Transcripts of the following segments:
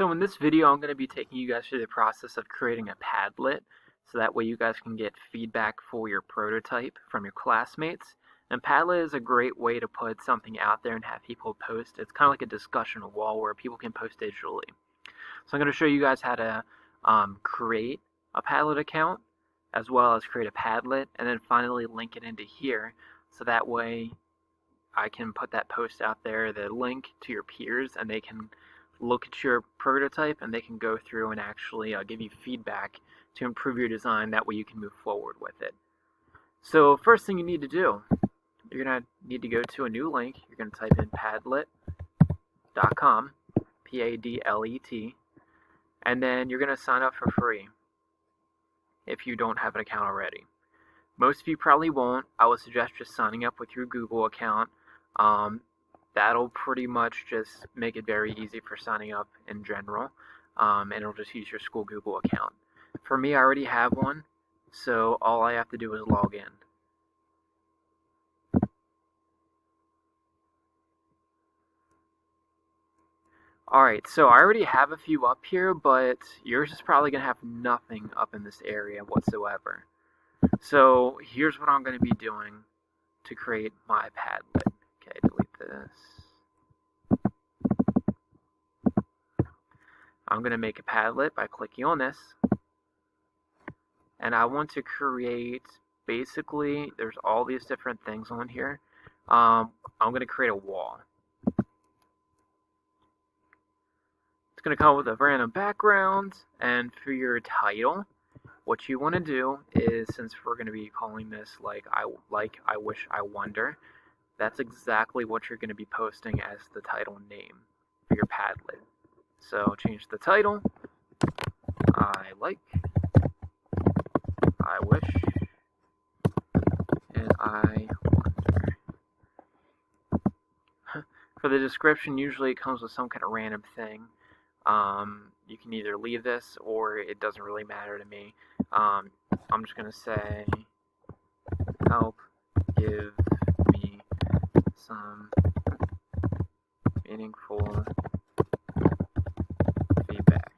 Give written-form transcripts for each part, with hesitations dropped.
So in this video, I'm going to be taking you guys through the process of creating a Padlet, so that way you guys can get feedback for your prototype from your classmates. And Padlet is a great way to put something out there and have people post. It's kind of like a discussion wall where people can post digitally. So I'm going to show you guys how to create a Padlet account, as well as create a Padlet, and then finally link it into here, so that way I can put that post out there, the link to your peers, and they can look at your prototype and they can go through and actually give you feedback to improve your design. That way you can move forward with it. So first thing you need to do, you're going to need to go to a new link. You're going to type in padlet.com, P-A-D-L-E-T, and then you're going to sign up for free if you don't have an account already. Most of you probably won't. I would suggest just signing up with your Google account. That'll pretty much just make it very easy for signing up in general, and it'll just use your school Google account. For me, I already have one, so all I have to do is log in. Alright, so I already have a few up here, but yours is probably going to have nothing up in this area whatsoever. So here's what I'm going to be doing to create my Padlet. Okay, delete this. I'm going to make a Padlet by clicking on this. And I want to create, basically, there's all these different things on here. I'm going to create a wall. It's going to come with a random background, and for your title, what you want to do is, since we're going to be calling this I wish, I wonder, that's exactly what you're going to be posting as the title name for your Padlet. So change the title, I wish, and I wonder. For the description, usually it comes with some kind of random thing. You can either leave this or it doesn't really matter to me. I'm just going to say, help give me some meaningful feedback.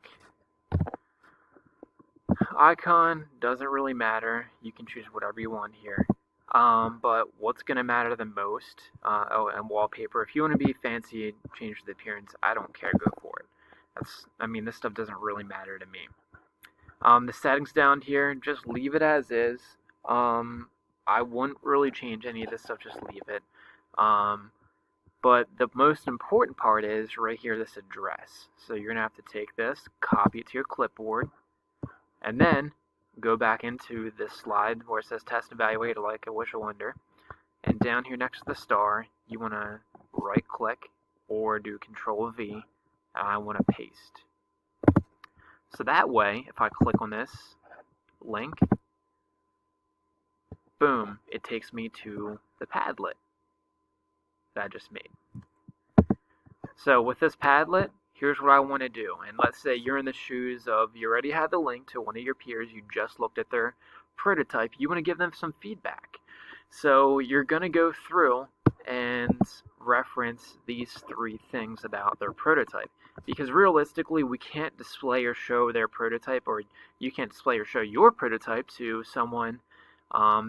Icon doesn't really matter. You can choose whatever you want here. But what's going to matter the most, and wallpaper, if you want to be fancy, change the appearance, I don't care, go for it. This stuff doesn't really matter to me. The settings down here, just leave it as is. I wouldn't really change any of this stuff, just leave it. But the most important part is right here, this address. So you're going to have to take this, copy it to your clipboard, and then go back into this slide where it says test evaluate, like I wish, I wonder. And down here next to the star, you want to right click or do Control V. And I want to paste. So that way, if I click on this link, boom, it takes me to the Padlet that I just made. So with this Padlet, here's what I want to do. And let's say you're in the shoes of, you already had the link to one of your peers, you just looked at their prototype, you want to give them some feedback. So you're going to go through and reference these three things about their prototype, because realistically we can't display or show their prototype, or you can't display or show your prototype to someone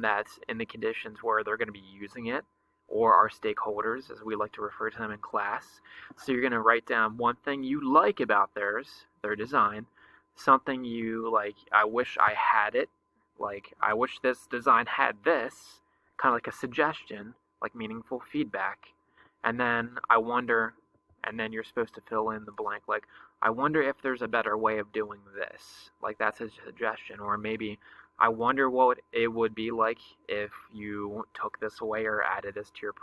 that's in the conditions where they're going to be using it, or our stakeholders, as we like to refer to them in class. So you're going to write down one thing you like about their design, something you like, I wish I had it, like I wish this design had this, kind of like a suggestion, like meaningful feedback, and then I wonder, and then you're supposed to fill in the blank, like I wonder if there's a better way of doing this, like that's a suggestion, or maybe I wonder what it would be like if you took this away or added this to your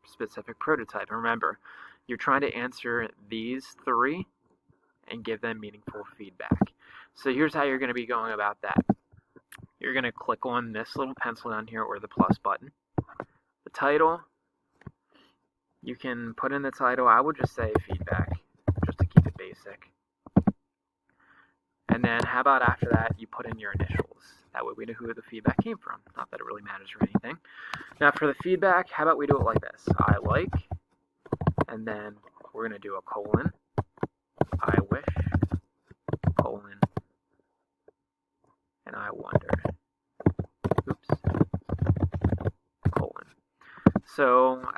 specific prototype. And remember, you're trying to answer these three and give them meaningful feedback. So here's how you're going to be going about that. You're going to click on this little pencil down here, or the plus button. The title, you can put in the title, I would just say feedback, just to keep it basic. And then how about after that, you put in your initials. That way we know who the feedback came from. Not that it really matters or anything. Now for the feedback, how about we do it like this? I like, and then we're going to do a colon, I wish,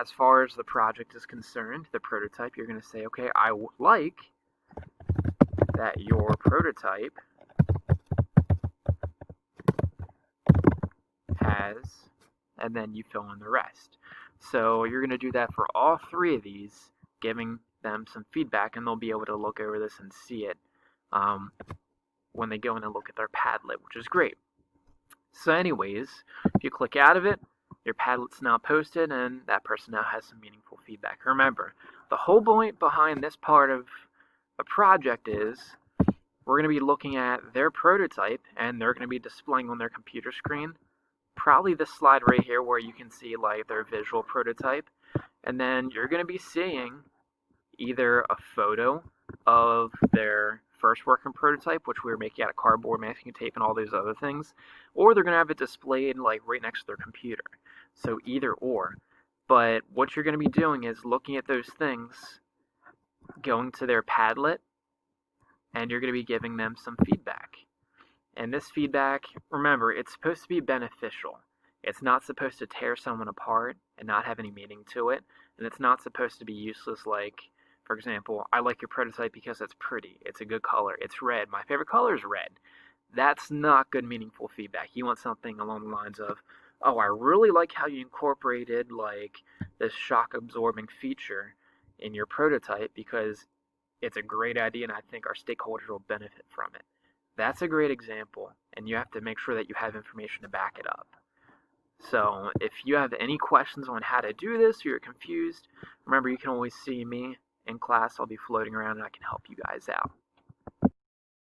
as far as the project is concerned, the prototype, you're going to say, okay, I would like that your prototype has, and then you fill in the rest. So you're going to do that for all three of these, giving them some feedback, and they'll be able to look over this and see it when they go in and look at their Padlet, which is great. So anyways, if you click out of it, your Padlet's now posted, and that person now has some meaningful feedback. Remember, the whole point behind this part of a project is we're going to be looking at their prototype, and they're going to be displaying on their computer screen probably this slide right here where you can see like their visual prototype, and then you're going to be seeing either a photo of their first working prototype, which we were making out of cardboard, masking tape, and all those other things, or they're going to have it displayed like right next to their computer. So either or. But what you're going to be doing is looking at those things, going to their Padlet, and you're going to be giving them some feedback. And this feedback, remember, it's supposed to be beneficial. It's not supposed to tear someone apart and not have any meaning to it. And it's not supposed to be useless, like, for example, I like your prototype because it's pretty. It's a good color. It's red. My favorite color is red. That's not good, meaningful feedback. You want something along the lines of, oh, I really like how you incorporated, like, this shock-absorbing feature in your prototype because it's a great idea and I think our stakeholders will benefit from it. That's a great example, and you have to make sure that you have information to back it up. So if you have any questions on how to do this or you're confused, remember you can always see me in class. I'll be floating around and I can help you guys out.